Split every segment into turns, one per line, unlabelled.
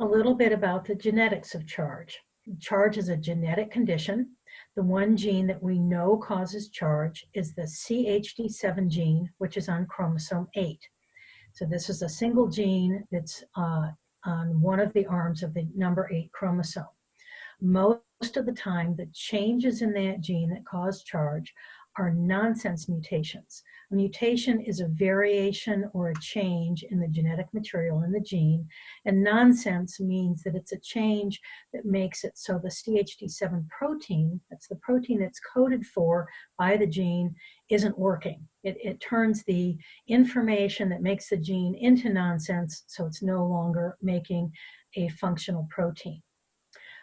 A little bit about the genetics of CHARGE. CHARGE is a genetic condition. The one gene that we know causes CHARGE is the CHD7 gene, which is on chromosome 8. So this is a single gene that's on one of the arms of the number 8 chromosome. Most of the time, the changes in that gene that cause CHARGE are nonsense mutations. A mutation is a variation or a change in the genetic material in the gene, and nonsense means that it's a change that makes it so the CHD7 protein, that's the protein that's coded for by the gene, isn't working. It turns the information that makes the gene into nonsense, so it's no longer making a functional protein.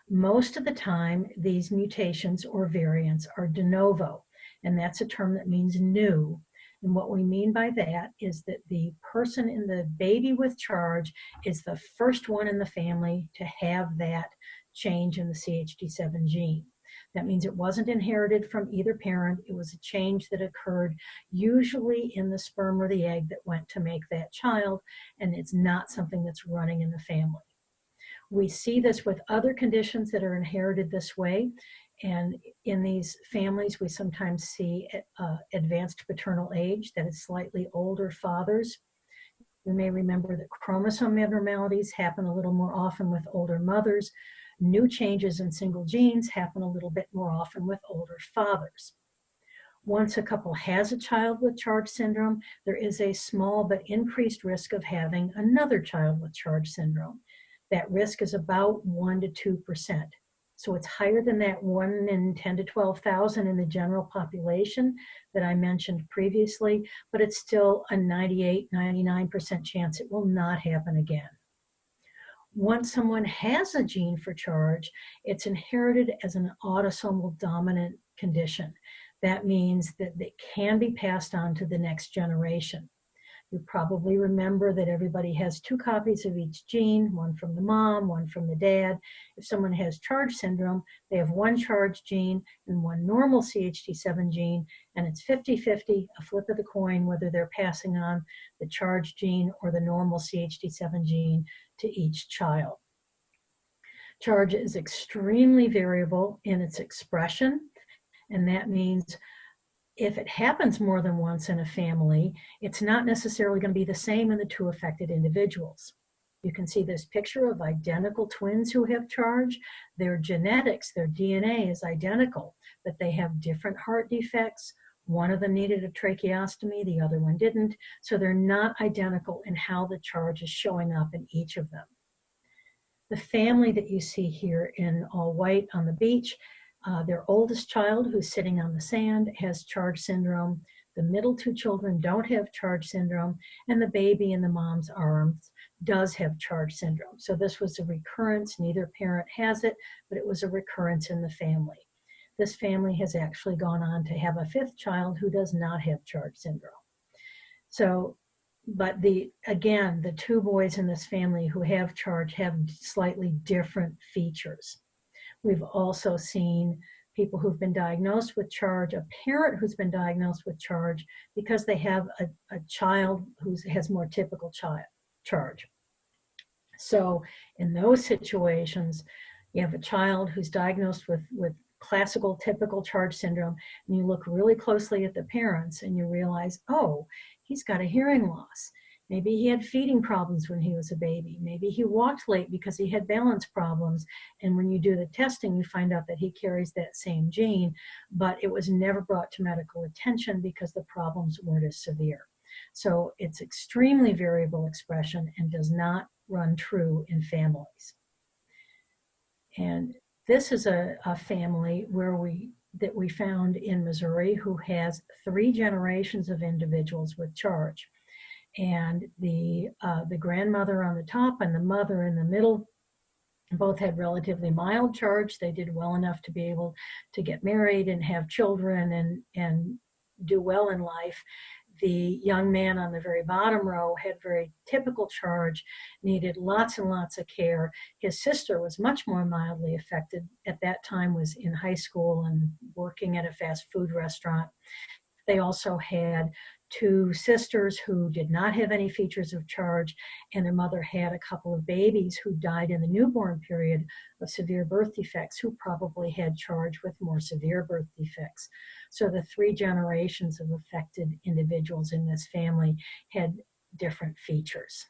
Most of the time, these mutations or variants are de novo, and that's a term that means new. And what we mean by that is that the person in the baby with CHARGE is the first one in the family to have that change in the CHD7 gene. That means it wasn't inherited from either parent. It was a change that occurred usually in the sperm or the egg that went to make that child, and it's not something that's running in the family. We see this with other conditions that are inherited this way. And in these families, we sometimes see advanced paternal age, that is slightly older fathers. You may remember that chromosome abnormalities happen a little more often with older mothers. New changes in single genes happen a little bit more often with older fathers. Once a couple has a child with CHARGE syndrome, there is a small but increased risk of having another child with CHARGE syndrome. That risk is about 1 to 2%. So it's higher than that 1 in 10 to 12,000 in the general population that I mentioned previously, but it's still a 98, 99% chance it will not happen again. Once someone has a gene for CHARGE, it's inherited as an autosomal dominant condition. That means that it can be passed on to the next generation. You probably remember that everybody has 2 copies of each gene, one from the mom, one from the dad. If someone has CHARGE syndrome, they have 1 CHARGE gene and 1 normal CHD7 gene, and it's 50-50, a flip of the coin, whether they're passing on the CHARGE gene or the normal CHD7 gene to each child. CHARGE is extremely variable in its expression, and that means if it happens more than once in a family, it's not necessarily going to be the same in the 2 affected individuals. You can see this picture of identical twins who have CHARGE. Their genetics, their DNA is identical, but they have different heart defects. One of them needed a tracheostomy, the other one didn't. So they're not identical in how the CHARGE is showing up in each of them. The family that you see here in all white on the beach, their oldest child, who's sitting on the sand, has CHARGE syndrome. The middle 2 children don't have CHARGE syndrome, and the baby in the mom's arms does have CHARGE syndrome. So this was a recurrence. Neither parent has it, but it was a recurrence in the family. This family has actually gone on to have a 5th child who does not have CHARGE syndrome. So, but again, the 2 boys in this family who have CHARGE have slightly different features. We've also seen people who've been diagnosed with CHARGE, a parent who's been diagnosed with CHARGE because they have a child who has more typical CHARGE. So in those situations, you have a child who's diagnosed with classical typical CHARGE syndrome, and you look really closely at the parents and you realize, oh, he's got a hearing loss. Maybe he had feeding problems when he was a baby. Maybe he walked late because he had balance problems. And when you do the testing, you find out that he carries that same gene, but it was never brought to medical attention because the problems weren't as severe. So it's extremely variable expression and does not run true in families. And this is a family that we found in Missouri who has 3 generations of individuals with CHARGE. And the grandmother on the top and the mother in the middle both had relatively mild CHARGE. They did well enough to be able to get married and have children and do well in life. The young man on the very bottom row had very typical CHARGE, needed lots and lots of care. His sister was much more mildly affected. At that time was in high school and working at a fast food restaurant. They also had two sisters who did not have any features of charge, and their mother had a couple of babies who died in the newborn period of severe birth defects, who probably had charge with more severe birth defects. So the three generations of affected individuals in this family had different features.